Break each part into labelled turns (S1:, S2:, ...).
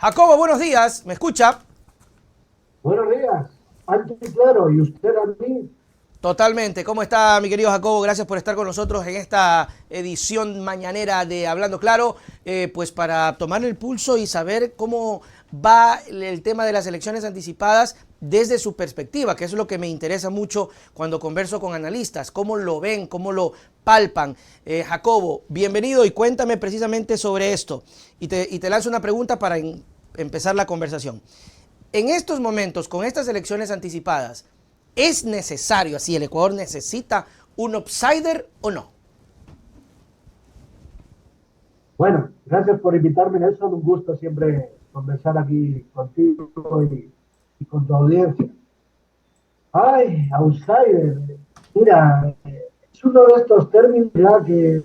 S1: Jacobo, buenos días, ¿me escucha?
S2: Buenos días, alto y claro, y usted a mí.
S1: Totalmente. ¿Cómo está, mi querido Jacobo? Gracias por estar con nosotros en esta edición mañanera de Hablando Claro, pues para tomar el pulso y saber cómo va el tema de las elecciones anticipadas desde su perspectiva, que es lo que me interesa mucho cuando converso con analistas, cómo lo ven, cómo lo palpan. Jacobo, bienvenido y cuéntame precisamente sobre esto. Y te lanzo una pregunta para empezar la conversación. En estos momentos, con estas elecciones anticipadas, ¿es necesario, así el Ecuador necesita un outsider o no?
S2: Bueno, gracias por invitarme, Nelson. Un gusto siempre conversar aquí contigo y con tu audiencia. Ay, outsider. Mira, es uno de estos términos ya que,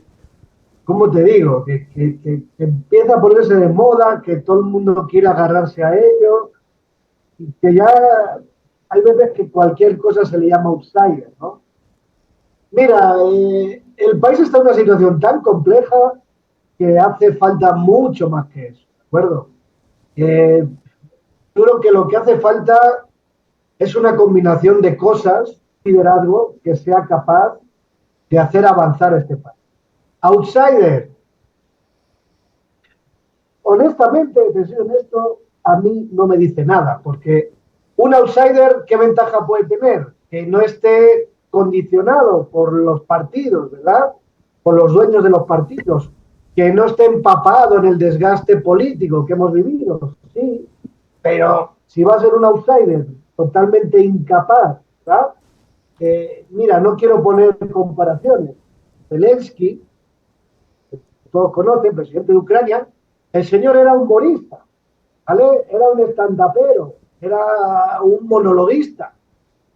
S2: ¿cómo te digo? Que empieza a ponerse de moda, que todo el mundo quiere agarrarse a ello, y que ya hay veces que cualquier cosa se le llama outsider, ¿no? Mira, el país está en una situación tan compleja que hace falta mucho más que eso, ¿de acuerdo? Eh, Creo que lo que hace falta es una combinación de cosas, liderazgo, que sea capaz de hacer avanzar este país. Outsider, honestamente, te soy honesto, a mí no me dice nada, porque un outsider, ¿qué ventaja puede tener? Que no esté condicionado por los partidos, ¿verdad? Por los dueños de los partidos, que no esté empapado en el desgaste político que hemos vivido, sí, pero si va a ser un outsider totalmente incapaz, ¿verdad? Mira, no quiero poner comparaciones. Zelensky, todos conocen, presidente de Ucrania, el señor era un humorista, ¿vale? Era un estandapero, era un monologuista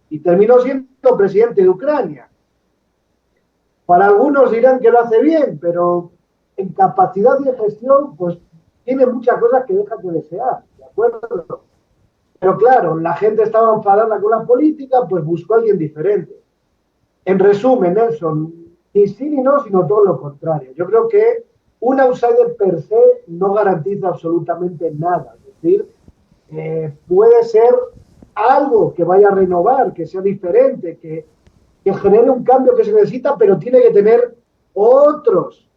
S2: y terminó siendo presidente de Ucrania. Para algunos dirán que lo hace bien, pero en capacidad de gestión, pues tiene muchas cosas que dejan de desear, ¿de acuerdo? Pero claro, la gente estaba enfadada con la política, pues buscó a alguien diferente. En resumen, Nelson, ni sí ni no, sino todo lo contrario. Yo creo que un outsider per se no garantiza absolutamente nada. Es decir, puede ser algo que vaya a renovar, que sea diferente, que genere un cambio que se necesita, pero tiene que tener otros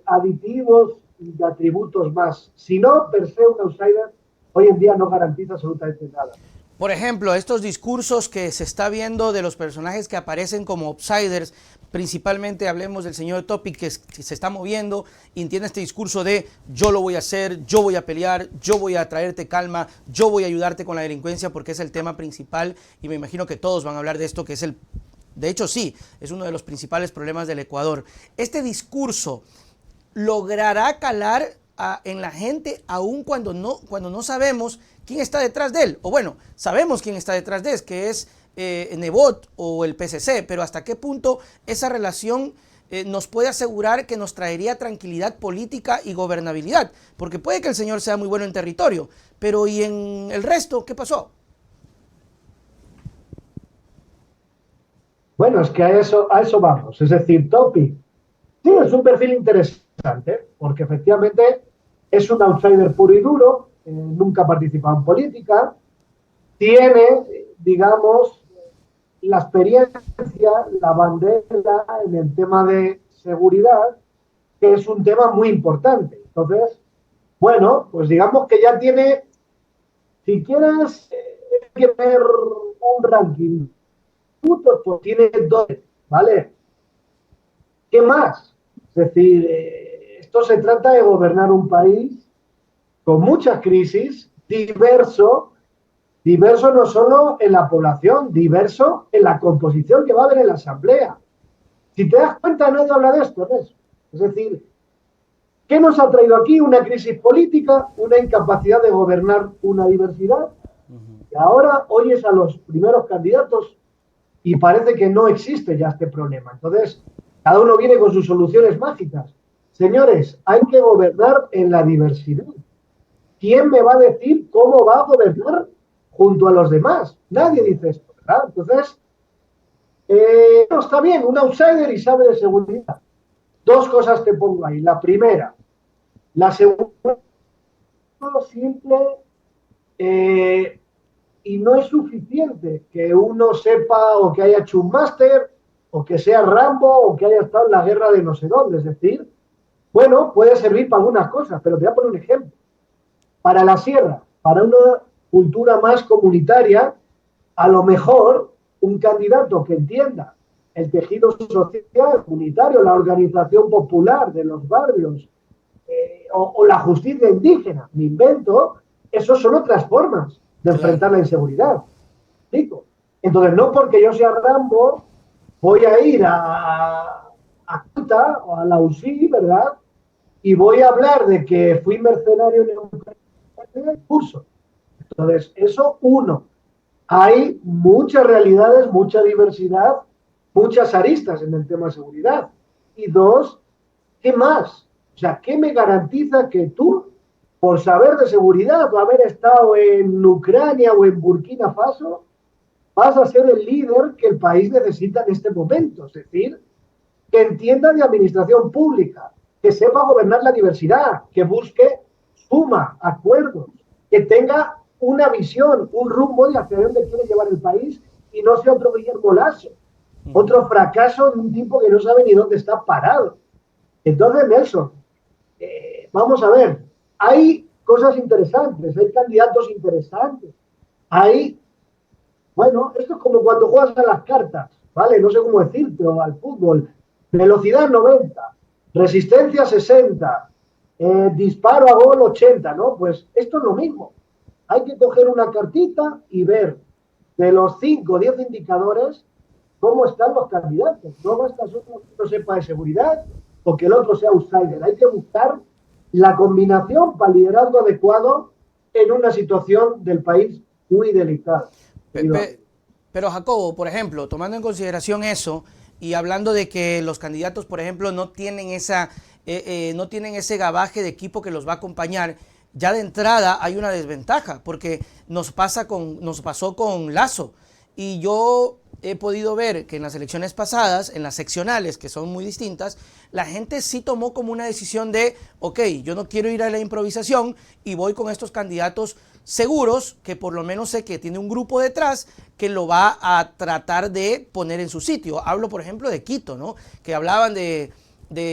S2: aditivos y atributos más. Si no, per se un outsider hoy en día no garantiza absolutamente nada.
S1: Por ejemplo, estos discursos que se está viendo de los personajes que aparecen como outsiders, principalmente hablemos del señor Topic que se está moviendo y tiene este discurso de yo lo voy a hacer, yo voy a pelear, yo voy a traerte calma, yo voy a ayudarte con la delincuencia porque es el tema principal y me imagino que todos van a hablar de esto que es el, de hecho sí, es uno de los principales problemas del Ecuador. Este discurso logrará calar en la gente aun cuando no sabemos quién está detrás de él. O bueno, sabemos quién está detrás de él, que es Nebot o el PCC, pero hasta qué punto esa relación nos puede asegurar que nos traería tranquilidad política y gobernabilidad. Porque puede que el señor sea muy bueno en territorio, pero ¿y en el resto qué pasó?
S2: Bueno, es que a eso vamos. Es decir, Topic, sí, es un perfil interesante, porque efectivamente es un outsider puro y duro, nunca ha participado en política, tiene, digamos, la experiencia, la bandera en el tema de seguridad, que es un tema muy importante. Entonces, bueno, pues digamos que ya tiene, si quieres que ver un ranking, pues tiene dos, ¿vale? ¿Qué más? Es decir, esto se trata de gobernar un país con muchas crisis, diverso, diverso no solo en la población, diverso en la composición que va a haber en la asamblea. Si te das cuenta, nadie habla de esto, ¿no? Es decir, ¿qué nos ha traído aquí? Una crisis política, una incapacidad de gobernar una diversidad. Y ahora oyes a los primeros candidatos y parece que no existe ya este problema. Entonces, cada uno viene con sus soluciones mágicas. Señores, hay que gobernar en la diversidad. ¿Quién me va a decir cómo va a gobernar junto a los demás? Nadie dice esto, ¿verdad? Entonces, no, está bien, un outsider y sabe de seguridad. Dos cosas te pongo ahí. La primera, la seguridad simple y no es suficiente que uno sepa o que haya hecho un máster o que sea Rambo o que haya estado en la guerra de no sé dónde. Es decir, bueno, puede servir para algunas cosas, pero te voy a poner un ejemplo. Para la sierra, para una cultura más comunitaria, a lo mejor un candidato que entienda el tejido social, comunitario, la organización popular de los barrios o la justicia indígena, me invento, eso son otras formas de enfrentar la inseguridad. ¿Digo? Entonces, no porque yo sea Rambo, voy a ir a Ceuta o a la UCI, ¿verdad? Y voy a hablar de que fui mercenario en el curso. Entonces, eso uno. Hay muchas realidades, mucha diversidad, muchas aristas en el tema de seguridad. Y dos, ¿qué más? O sea, ¿qué me garantiza que tú, por saber de seguridad o haber estado en Ucrania o en Burkina Faso, vas a ser el líder que el país necesita en este momento? Es decir, que entienda de administración pública, que sepa gobernar la diversidad, que busque suma, acuerdos, que tenga una visión, un rumbo de hacia dónde quiere llevar el país y no sea otro Guillermo Lasso, otro fracaso de un tipo que no sabe ni dónde está parado. Entonces, Nelson, vamos a ver, hay cosas interesantes, hay candidatos interesantes, hay, bueno, esto es como cuando juegas a las cartas, ¿vale? No sé cómo decirte, o al fútbol, velocidad 90, resistencia 60, disparo a gol 80, ¿no? Pues esto es lo mismo. Hay que coger una cartita y ver de los 5 o 10 indicadores cómo están los candidatos. No basta solo que uno sepa de seguridad o que el otro sea outsider. Hay que buscar la combinación para el liderazgo adecuado en una situación del país muy delicada.
S1: Pero Jacobo, por ejemplo, tomando en consideración eso y hablando de que los candidatos, por ejemplo, no tienen ese gabaje de equipo que los va a acompañar, ya de entrada hay una desventaja, porque nos pasó con Lasso. Y yo he podido ver que en las elecciones pasadas, en las seccionales, que son muy distintas, la gente sí tomó como una decisión de, ok, yo no quiero ir a la improvisación y voy con estos candidatos seguros, que por lo menos sé que tiene un grupo detrás que lo va a tratar de poner en su sitio. Hablo, por ejemplo, de Quito, ¿no? Que hablaban de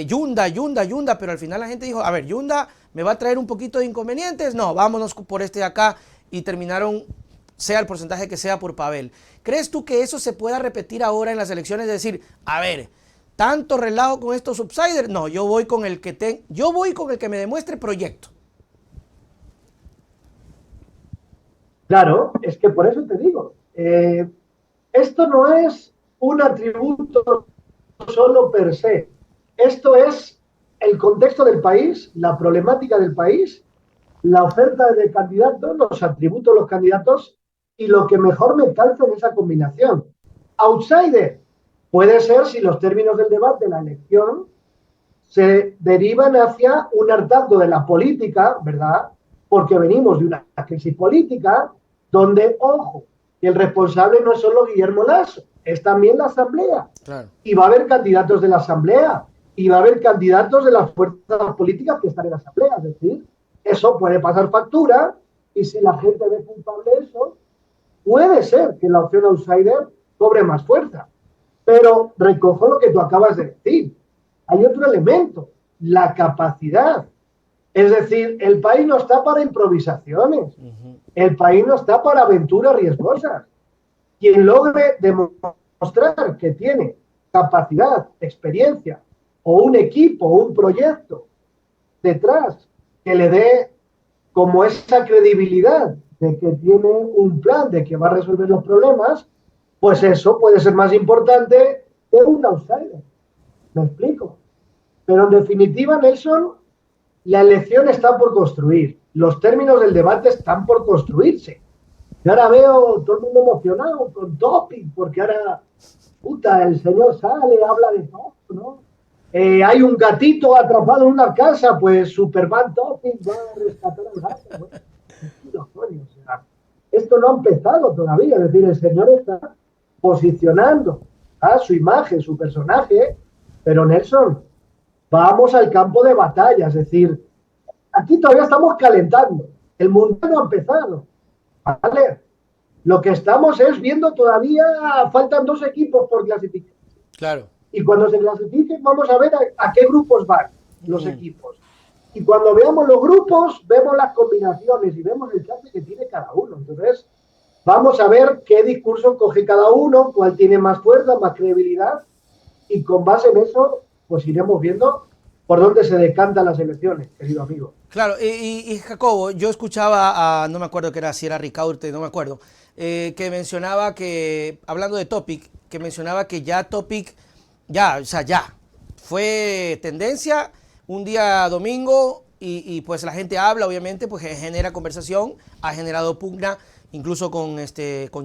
S1: Yunda, pero al final la gente dijo, a ver, Yunda me va a traer un poquito de inconvenientes, no, vámonos por este de acá, y terminaron, sea el porcentaje que sea, por Pavel. ¿Crees tú que eso se pueda repetir ahora en las elecciones? Es decir, a ver, tanto relajo con estos subsiders, no, yo voy con el que me demuestre proyecto.
S2: Claro, es que por eso te digo, esto no es un atributo solo per se, esto es el contexto del país, la problemática del país, la oferta de candidatos, los atributos de los candidatos y lo que mejor me calza en esa combinación. Outsider puede ser si los términos del debate, la elección, se derivan hacia un hartazgo de la política, ¿verdad? Porque venimos de una crisis política donde, ojo, que el responsable no es solo Guillermo Lasso, es también la Asamblea. Claro. Y va a haber candidatos de la Asamblea y va a haber candidatos de las fuerzas políticas que están en la Asamblea. Es decir, eso puede pasar factura y si la gente ve culpable eso, puede ser que la opción outsider cobre más fuerza. Pero recojo lo que tú acabas de decir. Hay otro elemento, la capacidad. Es decir, el país no está para improvisaciones. El país no está para aventuras riesgosas. Quien logre demostrar que tiene capacidad, experiencia, o un equipo, o un proyecto detrás que le dé como esa credibilidad de que tiene un plan, de que va a resolver los problemas, pues eso puede ser más importante que un outsider. ¿Me explico? Pero en definitiva, Nelson, la elección está por construir. Los términos del debate están por construirse. Y ahora veo todo el mundo emocionado con Topic, porque ahora, puta, el señor sale, habla de todo, ¿no? Hay un gatito atrapado en una casa, pues Superman Topic va a rescatar al gato. ¿No? O sea, esto no ha empezado todavía, es decir, el señor está posicionando a su imagen, su personaje, pero Nelson, vamos al campo de batalla, es decir, aquí todavía estamos calentando. El mundial no ha empezado, ¿vale? Lo que estamos es viendo todavía, faltan 2 equipos por clasificar.
S1: Claro.
S2: Y cuando se clasifiquen vamos a ver a qué grupos van los equipos. Y cuando veamos los grupos, vemos las combinaciones y vemos el chance que tiene cada uno. Entonces, vamos a ver qué discurso coge cada uno, cuál tiene más fuerza, más credibilidad, y con base en eso, pues iremos viendo por dónde se decantan las elecciones, querido amigo.
S1: Claro, y Jacobo, yo escuchaba a, no me acuerdo que era, si era Ricaurte, no me acuerdo, que mencionaba que, hablando de Topic, que mencionaba que ya Topic, ya, o sea, ya, fue tendencia un día domingo y pues la gente habla, obviamente, pues genera conversación, ha generado pugna, incluso con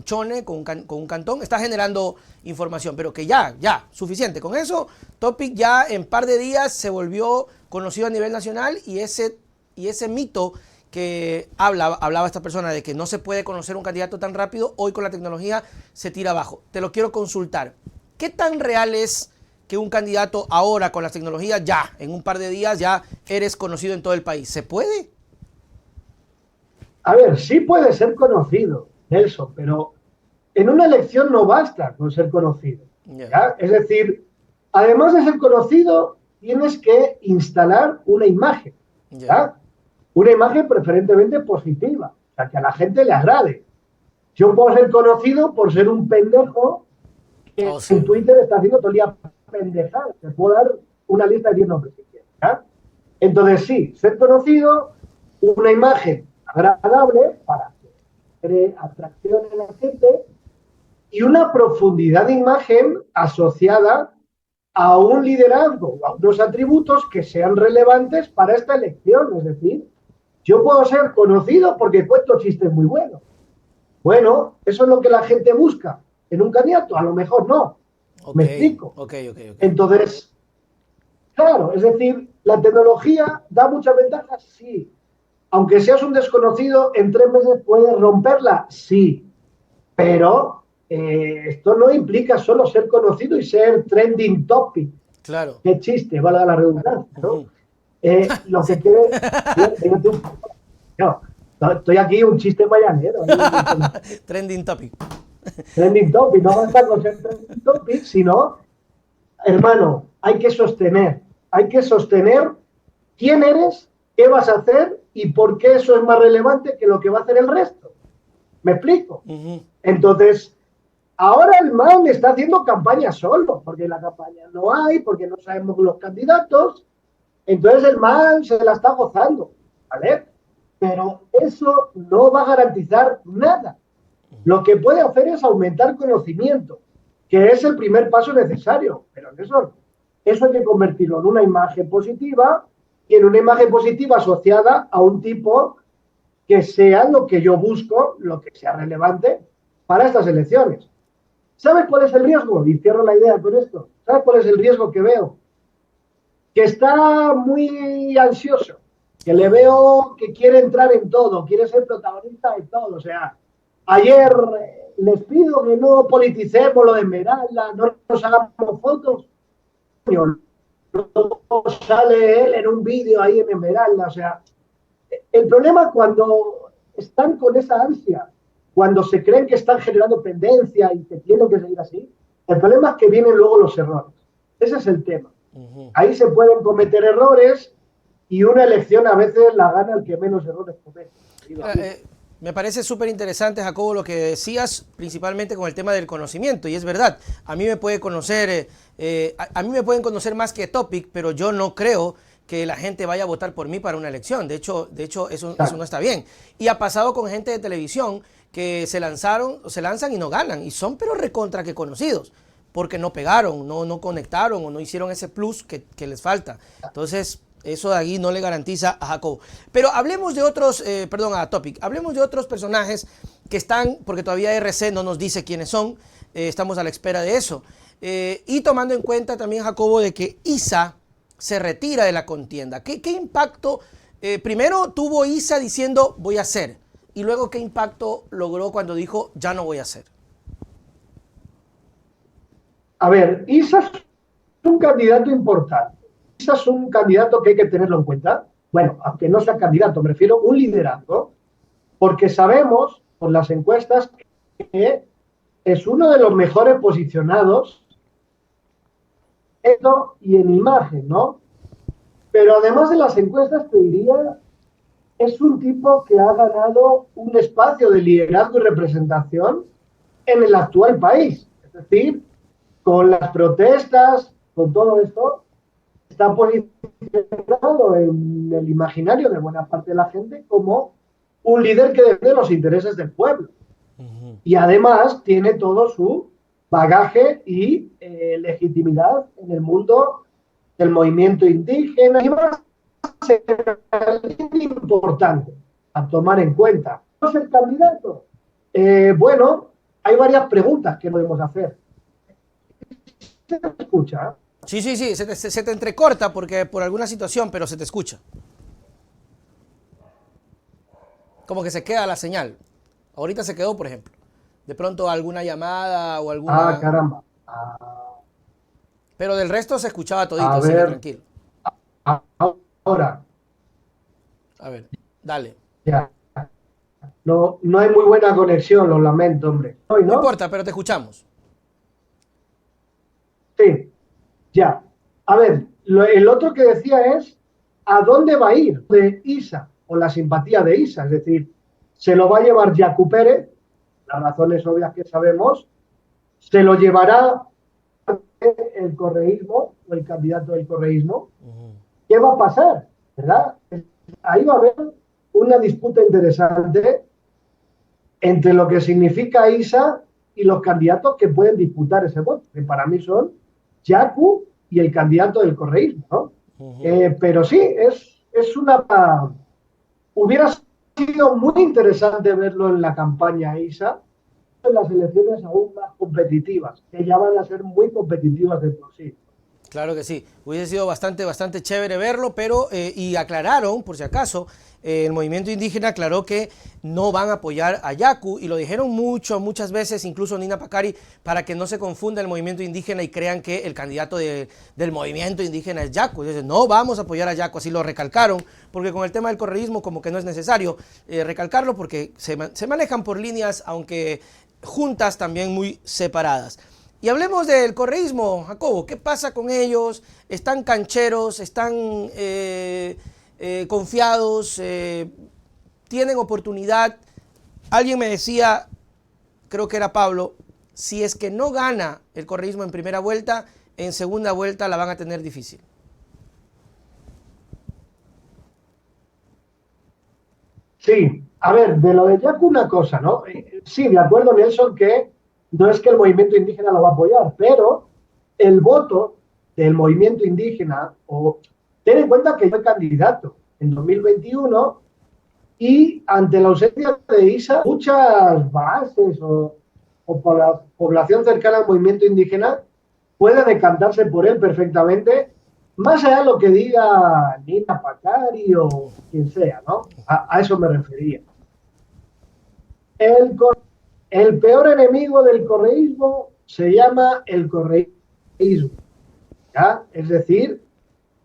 S1: Chone, con un Cantón, está generando información, pero que ya, suficiente. Con eso, Topic ya en par de días se volvió conocido a nivel nacional y ese mito que hablaba esta persona de que no se puede conocer un candidato tan rápido, hoy con la tecnología se tira abajo. Te lo quiero consultar. ¿Qué tan real es que un candidato ahora con las tecnologías ya, en un par de días ya eres conocido en todo el país? ¿Se puede?
S2: A ver, sí puede ser conocido, Nelson, pero en una elección no basta con ser conocido. ¿Ya? Es decir, además de ser conocido, tienes que instalar una imagen. ¿Ya? Una imagen preferentemente positiva, o sea, que a la gente le agrade. Yo puedo ser conocido por ser un pendejo que en Twitter está haciendo todo el día pendejadas. Te puedo dar una lista de 10 nombres si quieres. ¿Ya? Entonces, sí, ser conocido, una imagen agradable para que cree atracción en la gente y una profundidad de imagen asociada a un liderazgo, a unos atributos que sean relevantes para esta elección. Es decir, yo puedo ser conocido porque cuento chistes muy buenos. Bueno, eso es lo que la gente busca en un candidato, a lo mejor no. ¿Me explico?
S1: Okay.
S2: Entonces, claro, es decir, la tecnología da muchas ventajas, sí. Aunque seas un desconocido, en 3 meses puedes romperla, sí. Pero esto no implica solo ser conocido y ser trending topic.
S1: Claro.
S2: Qué chiste, valga la redundancia, ¿no? Lo que quiere... No, estoy aquí un chiste mañanero.
S1: Trending topic.
S2: Trending topic, no basta con ser trending topic, sino, hermano, hay que sostener quién eres, qué vas a hacer y por qué eso es más relevante que lo que va a hacer el resto. ¿Me explico? Entonces, ahora el man está haciendo campaña solo, porque la campaña no hay, porque no sabemos los candidatos. Entonces el man se la está gozando, ¿vale? Pero eso no va a garantizar nada. Lo que puede hacer es aumentar conocimiento, que es el primer paso necesario. Pero eso hay que convertirlo en una imagen positiva y en una imagen positiva asociada a un tipo que sea lo que yo busco, lo que sea relevante para estas elecciones. ¿Sabes cuál es el riesgo? Y cierro la idea con esto. ¿Sabes cuál es el riesgo que veo? Que está muy ansioso, que le veo que quiere entrar en todo, quiere ser protagonista de todo. O sea, ayer les pido que no politicemos lo de Esmeralda, no nos hagamos fotos. Luego sale él en un vídeo ahí en Esmeralda. O sea, el problema cuando están con esa ansia, cuando se creen que están generando tendencia y que tienen que seguir así, el problema es que vienen luego los errores. Ese es el tema. Ahí se pueden cometer errores y una elección a veces la gana el que menos errores comete.
S1: Me parece súper interesante, Jacobo, lo que decías, principalmente con el tema del conocimiento, y es verdad, a mí me puede conocer, a mí me pueden conocer más que Topic, pero yo no creo que la gente vaya a votar por mí para una elección. De hecho eso no está bien. Y ha pasado con gente de televisión que se lanzan y no ganan, y son pero recontra que conocidos, porque no pegaron, no conectaron o no hicieron ese plus que les falta. Entonces, eso de ahí no le garantiza a Jacobo. Pero hablemos de otros, a Topic, hablemos de otros personajes que están, porque todavía RC no nos dice quiénes son, estamos a la espera de eso. Y tomando en cuenta también, Jacobo, de que Isa se retira de la contienda. ¿Qué impacto primero tuvo Isa diciendo voy a hacer? Y luego, ¿qué impacto logró cuando dijo ya no voy a hacer?
S2: A ver, Isa es un candidato importante. Isa es un candidato que hay que tenerlo en cuenta. Bueno, aunque no sea candidato, me refiero a un liderazgo porque sabemos por las encuestas que es uno de los mejores posicionados y en imagen, ¿no? Pero además de las encuestas, te diría, es un tipo que ha ganado un espacio de liderazgo y representación en el actual país. Es decir, con las protestas, con todo esto, está posicionado en el imaginario de buena parte de la gente como un líder que defiende los intereses del pueblo. Y además tiene todo su bagaje y legitimidad en el mundo del movimiento indígena. Y más importante a tomar en cuenta. ¿No es el candidato? Bueno, hay varias preguntas que podemos hacer. ¿Se te escucha?
S1: Sí, sí, sí, se te entrecorta porque por alguna situación, pero se te escucha. Como que se queda la señal. Ahorita se quedó, por ejemplo. De pronto alguna llamada o alguna...
S2: Ah, caramba.
S1: Pero del resto se escuchaba todito,
S2: A
S1: así que
S2: ver,
S1: tranquilo.
S2: ahora,
S1: A ver, dale.
S2: ya. No, no hay muy buena conexión, lo lamento, hombre. ¿Hoy
S1: No
S2: no?
S1: importa, pero te escuchamos.
S2: Sí, ya. A ver, el otro que decía es, ¿a dónde va a ir de Isa o la simpatía de Isa? Es decir, ¿se lo va a llevar Yacu Pérez? Las razones obvias que sabemos. ¿Se lo llevará el correísmo o el candidato del correísmo? ¿Qué va a pasar? ¿Verdad? Ahí va a haber una disputa interesante entre lo que significa ISA y los candidatos que pueden disputar ese voto, que para mí son Yacu y el candidato del correísmo, ¿no? Pero sí, es una... Hubiera sido muy interesante verlo en la campaña ISA, en las elecciones aún más competitivas, que ya van a ser muy competitivas de por sí.
S1: Claro que sí, hubiese sido bastante chévere verlo, pero, y aclararon, por si acaso, el movimiento indígena aclaró que no van a apoyar a Yacu, y lo dijeron muchas veces, incluso Nina Pacari, para que no se confunda el movimiento indígena y crean que el candidato del movimiento indígena es Yacu. Entonces, no vamos a apoyar a Yacu, así lo recalcaron, porque con el tema del correísmo como que no es necesario recalcarlo, porque se manejan por líneas, aunque juntas también muy separadas. Y hablemos del correísmo, Jacobo. ¿Qué pasa con ellos? ¿Están cancheros? ¿Están confiados? ¿Tienen oportunidad? Alguien me decía, creo que era Pablo, si es que no gana el correísmo en primera vuelta, en segunda vuelta la van a tener difícil.
S2: Sí, a ver, de lo de Yacu una cosa, ¿no? Sí, de acuerdo, Nelson, que no es que el movimiento indígena lo va a apoyar, pero el voto del movimiento indígena, o ten en cuenta que fue candidato en 2021 y ante la ausencia de ISA, muchas bases o población cercana al movimiento indígena puede decantarse por él perfectamente, más allá de lo que diga Nina Pacari o quien sea, ¿no? A eso me refería. El peor enemigo del correísmo se llama el correísmo, ¿ya? Es decir,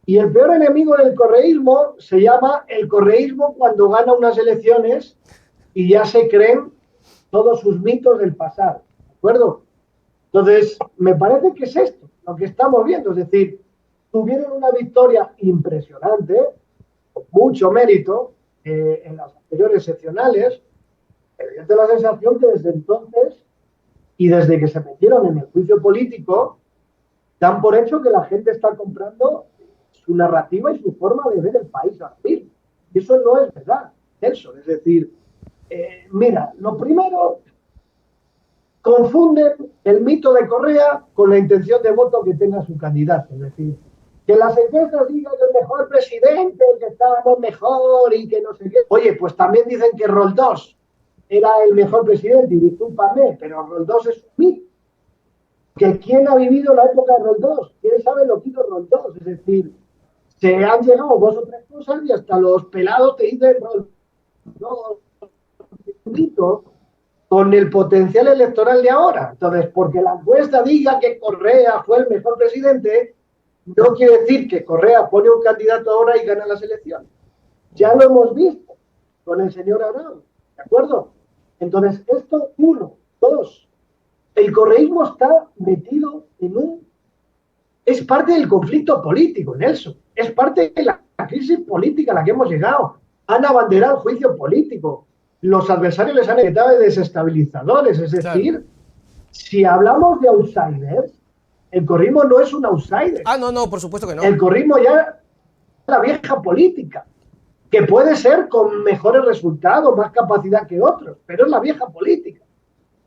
S2: y el peor enemigo del correísmo se llama el correísmo cuando gana unas elecciones y ya se creen todos sus mitos del pasado, ¿de acuerdo? Entonces, me parece que es esto, lo que estamos viendo, es decir, tuvieron una victoria impresionante, con mucho mérito, en las anteriores seccionales, pero yo tengo la sensación que desde entonces y desde que se metieron en el juicio político, dan por hecho que la gente está comprando su narrativa y su forma de ver el país ahora mismo. Y eso no es verdad, Nelson. Es decir, mira, lo primero, confunden el mito de Correa con la intención de voto que tenga su candidato. Es decir, que las encuestas digan que el mejor presidente, que estábamos mejor y que no sé qué. Oye, pues también dicen que Roldós era el mejor presidente, y discúlpame, pero Roldós es un mito. Que quién ha vivido la época de Roldós, quién sabe lo que hizo Roldós, es decir, se han llegado dos o tres cosas y hasta los pelados te dicen Roldós mito con el potencial electoral de ahora. Entonces, porque la encuesta diga que Correa fue el mejor presidente, no quiere decir que Correa pone un candidato ahora y gana las elecciones. Ya lo hemos visto con el señor Arau, ¿de acuerdo? Entonces, esto, uno. Dos, el correísmo está metido en es parte del conflicto político, Nelson. Es parte de la crisis política a la que hemos llegado. Han abanderado el juicio político. Los adversarios les han etiquetado de desestabilizadores. Es decir, claro, si hablamos de outsiders, el correísmo no es un outsider.
S1: Ah, no, por supuesto que no.
S2: El correísmo ya es la vieja política, que puede ser con mejores resultados, más capacidad que otros, pero es la vieja política.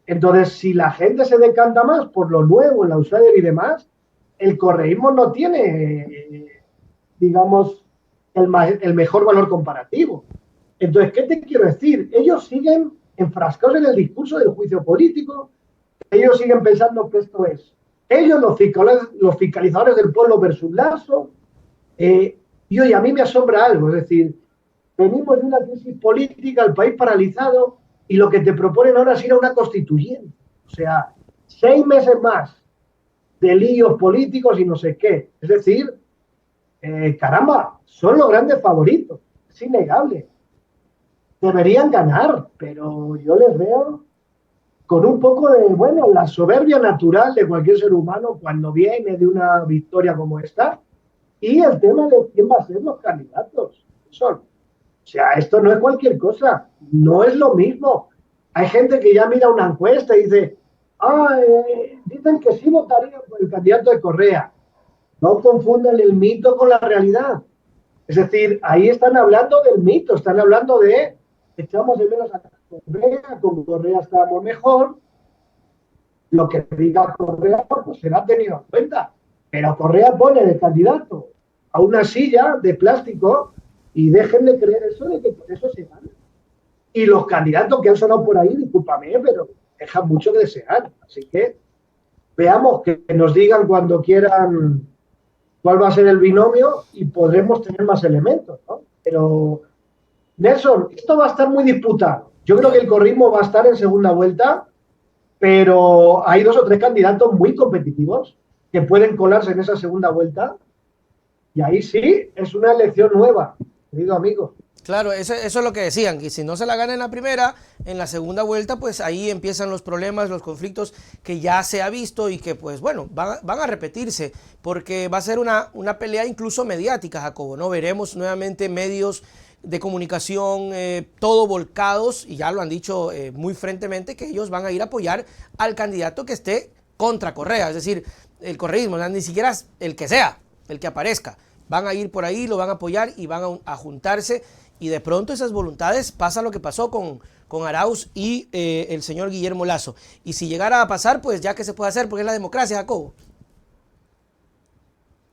S2: Entonces, si la gente se decanta más por lo nuevo, el outsider y demás, el correísmo no tiene, digamos, el mejor valor comparativo. Entonces, ¿qué te quiero decir? Ellos siguen enfrascados en el discurso del juicio político, ellos siguen pensando que esto es ellos, los fiscalizadores del pueblo versus Lasso, y oye, a mí me asombra algo, es decir, venimos de una crisis política, el país paralizado, y lo que te proponen ahora es ir a una constituyente. O sea, 6 meses más de líos políticos y no sé qué. Es decir, caramba, son los grandes favoritos, es innegable. Deberían ganar, pero yo les veo con un poco de, bueno, la soberbia natural de cualquier ser humano cuando viene de una victoria como esta, y el tema de quién va a ser los candidatos. O sea, esto no es cualquier cosa, no es lo mismo. Hay gente que ya mira una encuesta y dice, dicen que sí votaría por el candidato de Correa. No confundan el mito con la realidad. Es decir, ahí están hablando del mito, están hablando de echamos de menos a Correa, con Correa estábamos mejor, lo que diga Correa pues será tenido en cuenta. Pero Correa pone de candidato a una silla de plástico y dejen de creer eso de que por eso se gana. Y los candidatos que han sonado por ahí, discúlpame, pero dejan mucho que desear. Así que veamos, que nos digan cuando quieran cuál va a ser el binomio y podremos tener más elementos, ¿no? Pero, Nelson, esto va a estar muy disputado. Yo creo que el correísmo va a estar en segunda vuelta, pero hay 2 o 3 candidatos muy competitivos que pueden colarse en esa segunda vuelta y ahí sí es una elección nueva, querido amigo.
S1: Claro, eso es lo que decían, que si no se la gana en la primera, en la segunda vuelta, pues ahí empiezan los problemas, los conflictos que ya se ha visto y que, pues bueno, van a repetirse, porque va a ser una pelea incluso mediática, Jacobo, ¿no? Veremos nuevamente medios de comunicación, todo volcados, y ya lo han dicho muy frentemente, que ellos van a ir a apoyar al candidato que esté contra Correa, es decir, el correísmo, ni siquiera el que sea, el que aparezca, van a ir por ahí, lo van a apoyar y van a juntarse. Y de pronto esas voluntades pasa lo que pasó con Arauz y el señor Guillermo Lasso. Y si llegara a pasar, pues ya que se puede hacer, porque es la democracia, Jacobo.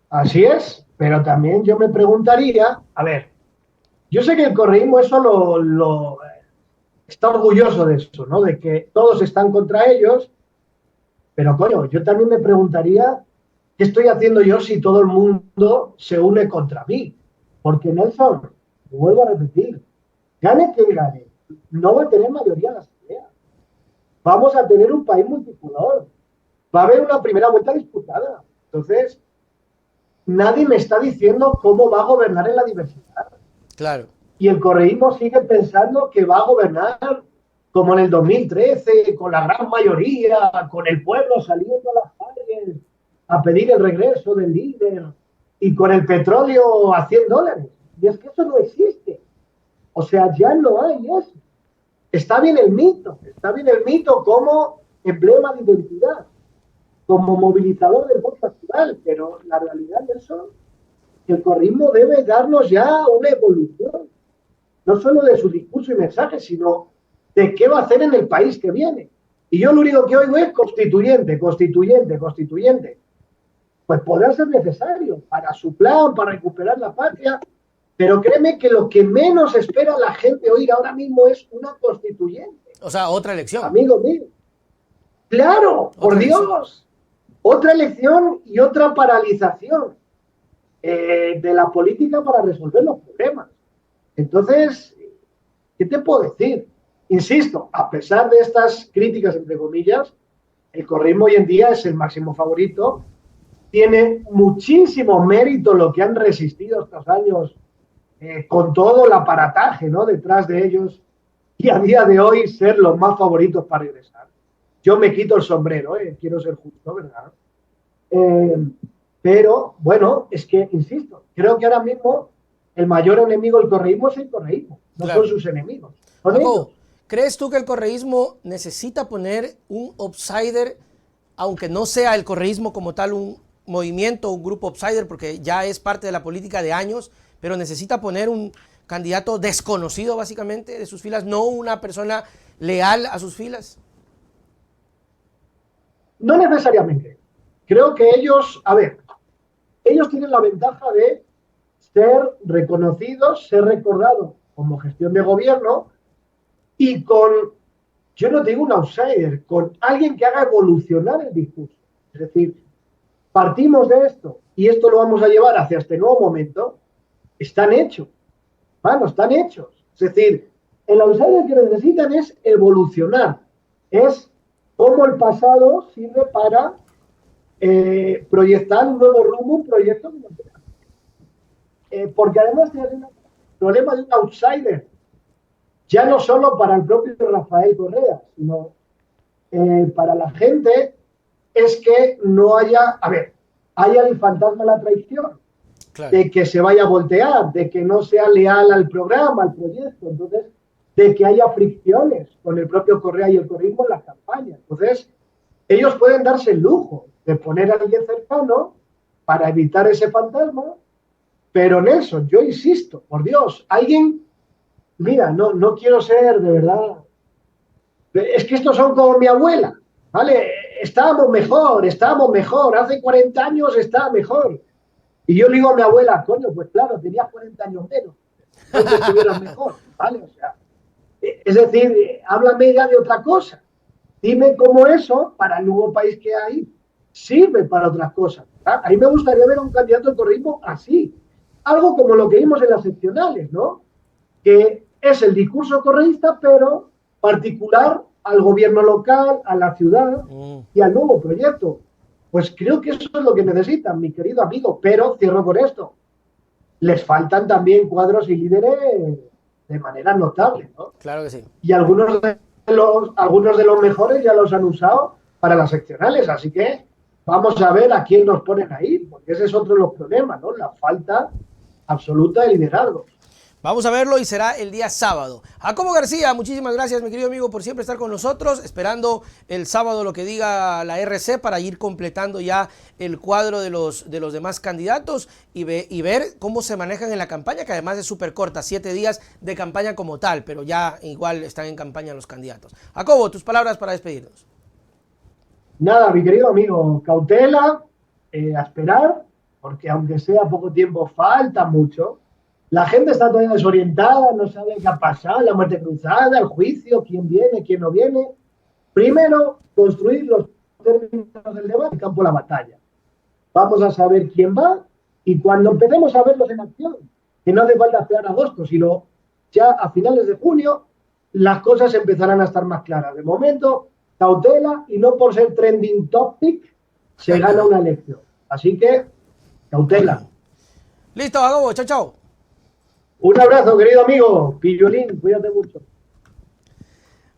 S2: Así es, pero también yo me preguntaría, a ver, yo sé que el correísmo eso está orgulloso de eso, ¿no? De que todos están contra ellos, pero coño, yo también me preguntaría qué estoy haciendo yo si todo el mundo se une contra mí. Porque Nelson, vuelvo a repetir, gane quien gane, no va a tener mayoría en la asamblea. Vamos a tener un país multicolor. Va a haber una primera vuelta disputada. Entonces, nadie me está diciendo cómo va a gobernar en la diversidad.
S1: Claro.
S2: Y el correísmo sigue pensando que va a gobernar como en el 2013, con la gran mayoría, con el pueblo saliendo a las calles a pedir el regreso del líder y con el petróleo a $100. Y es que eso no existe. O sea, ya no hay eso. Está bien el mito como emblema de identidad, como movilizador del voto actual, pero la realidad es eso, que el correísmo debe darnos ya una evolución, no solo de su discurso y mensaje, sino de qué va a hacer en el país que viene. Y yo lo único que oigo es constituyente. Pues podrá ser necesario para su plan, para recuperar la patria, pero créeme que lo que menos espera la gente oír ahora mismo es una constituyente.
S1: O sea, otra elección.
S2: Amigo mío. Claro, por Dios. Otra elección y otra paralización de la política para resolver los problemas. Entonces, ¿qué te puedo decir? Insisto, a pesar de estas críticas, entre comillas, el correísmo hoy en día es el máximo favorito. Tiene muchísimo mérito lo que han resistido estos años con todo el aparataje, ¿no?, detrás de ellos y a día de hoy ser los más favoritos para regresar. Yo me quito el sombrero, quiero ser justo, ¿verdad? Pero, bueno, es que, insisto, creo que ahora mismo el mayor enemigo del correísmo es el correísmo, no
S1: Claro.
S2: son sus enemigos. Son
S1: Jacobo,
S2: ellos.
S1: ¿crees tú que el correísmo necesita poner un outsider, aunque no sea el correísmo como tal un movimiento, un grupo outsider, porque ya es parte de la política de años, pero necesita poner un candidato desconocido básicamente de sus filas, no una persona leal a sus filas?
S2: No necesariamente. Creo que ellos, a ver, ellos tienen la ventaja de ser reconocidos, ser recordados como gestión de gobierno y con, yo no te digo un outsider, con alguien que haga evolucionar el discurso. Es decir, partimos de esto y esto lo vamos a llevar hacia este nuevo momento, están hechos, bueno, están hechos. Es decir, el outsider que necesitan es evolucionar, es cómo el pasado sirve para proyectar un nuevo rumbo, un proyecto que no porque además tienes un problema de un outsider, ya no solo para el propio Rafael Correa, sino para la gente, es que no haya, a ver, haya el fantasma de la traición,
S1: Claro.
S2: de que se vaya a voltear, de que no sea leal al programa, al proyecto, entonces, de que haya fricciones con el propio Correa y el correísmo en las campañas. Entonces, ellos pueden darse el lujo de poner a alguien cercano para evitar ese fantasma. Pero Nelson, yo insisto, por Dios, alguien, mira, no quiero ser de verdad, es que estos son como mi abuela, ¿vale? Estábamos mejor, hace 40 años estaba mejor. Y yo le digo a mi abuela, coño, pues claro, tenías 40 años menos, no te estuvieras mejor, ¿vale? O sea, es decir, háblame ya de otra cosa. Dime cómo eso, para el nuevo país que hay, sirve para otras cosas. ¿Verdad? A mí me gustaría ver a un candidato al correísmo así. Algo como lo que vimos en las seccionales, ¿no? Que es el discurso correísta, pero particular al gobierno local, a la ciudad y al nuevo proyecto. Pues creo que eso es lo que necesitan, mi querido amigo. Pero cierro con esto. Les faltan también cuadros y líderes de manera notable, ¿no?
S1: Claro que sí.
S2: Y algunos de los mejores ya los han usado para las seccionales, así que vamos a ver a quién nos ponen ahí, porque ese es otro de los problemas, ¿no? La falta absoluta de liderazgo.
S1: Vamos a verlo y será el día sábado. Jacobo García, muchísimas gracias, mi querido amigo, por siempre estar con nosotros, esperando el sábado lo que diga la RC para ir completando ya el cuadro de los demás candidatos y ver cómo se manejan en la campaña, que además es súper corta, 7 días de campaña como tal, pero ya igual están en campaña los candidatos. Jacobo, tus palabras para despedirnos.
S2: Nada, mi querido amigo, cautela, a esperar, porque aunque sea poco tiempo, falta mucho. La gente está todavía desorientada, no sabe qué ha pasado, la muerte cruzada, el juicio, quién viene, quién no viene. Primero, construir los términos del debate, el campo de la batalla. Vamos a saber quién va y cuando empecemos a verlos en acción, que no hace falta esperar a agosto, sino ya a finales de junio, las cosas empezarán a estar más claras. De momento, cautela y no por ser trending topic se gana una elección. Así que, cautela.
S1: Listo, Jacobo, chao, chao.
S2: Un abrazo, querido amigo. Pillolín, cuídate mucho.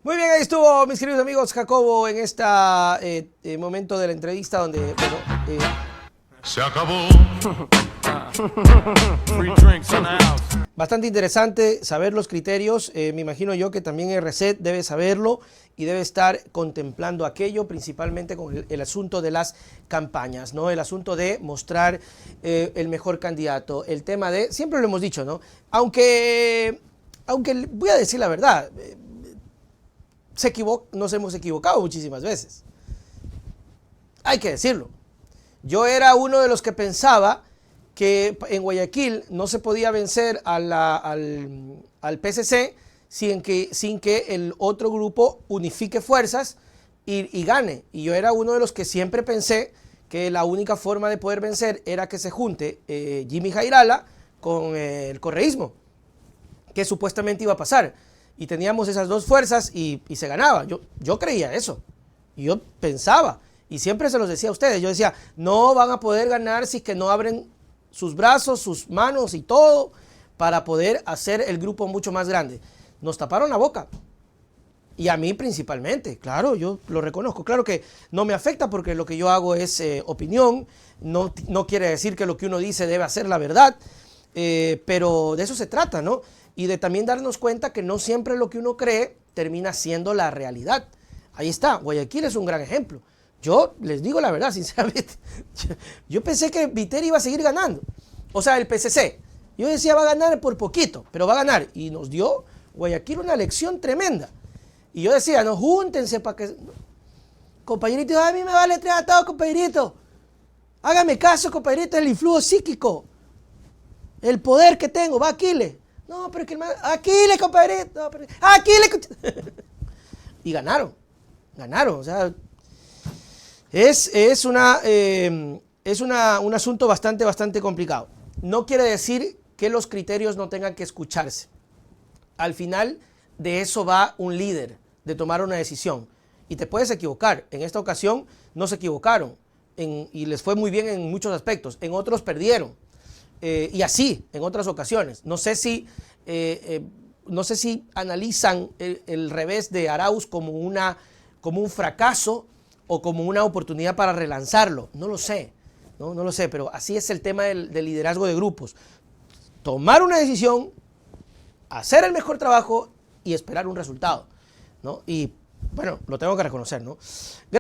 S1: Muy bien, ahí estuvo, mis queridos amigos, Jacobo en este momento de la entrevista donde, bueno,
S3: se acabó. Free drinks in the house.
S1: Bastante interesante saber los criterios. Me imagino yo que también RC debe saberlo y debe estar contemplando aquello, principalmente con el asunto de las campañas, ¿no? El asunto de mostrar el mejor candidato. El tema de, siempre lo hemos dicho, ¿no? Aunque voy a decir la verdad, nos hemos equivocado muchísimas veces. Hay que decirlo. Yo era uno de los que pensaba que en Guayaquil no se podía vencer al PSC sin que el otro grupo unifique fuerzas y gane. Y yo era uno de los que siempre pensé que la única forma de poder vencer era que se junte Jimmy Jairala con el correísmo, que supuestamente iba a pasar. Y teníamos esas dos fuerzas y se ganaba. Yo creía eso. Y yo pensaba. Y siempre se los decía a ustedes. Yo decía, no van a poder ganar si es que no abren sus brazos, sus manos y todo para poder hacer el grupo mucho más grande. Nos taparon la boca. Y a mí principalmente, claro, yo lo reconozco. Claro que no me afecta porque lo que yo hago es opinión, no quiere decir que lo que uno dice debe ser la verdad, pero de eso se trata, ¿no? Y de también darnos cuenta que no siempre lo que uno cree termina siendo la realidad. Ahí está, Guayaquil es un gran ejemplo. Yo les digo la verdad, sinceramente, yo pensé que Viteri iba a seguir ganando. O sea, el PCC. Yo decía, va a ganar por poquito, pero va a ganar. Y nos dio Guayaquil una lección tremenda. Y yo decía, no, júntense para que... Compañerito, a mí me vale tres atados, compañerito. Hágame caso, compañerito, el influjo psíquico. El poder que tengo, va Aquiles. No, pero es que el Aquiles, compañerito. No, pero... Aquiles. Y ganaron. Ganaron. O sea, es un asunto bastante complicado. No quiere decir que los criterios no tengan que escucharse. Al final de eso va un líder, de tomar una decisión. Y te puedes equivocar. En esta ocasión no se equivocaron y les fue muy bien en muchos aspectos. En otros perdieron. Y así, en otras ocasiones. No sé si analizan el revés de Arauz como un fracaso o como una oportunidad para relanzarlo. No lo sé. No lo sé, pero así es el tema del liderazgo de grupos. Tomar una decisión, hacer el mejor trabajo y esperar un resultado, ¿no? Y bueno, lo tengo que reconocer, ¿no?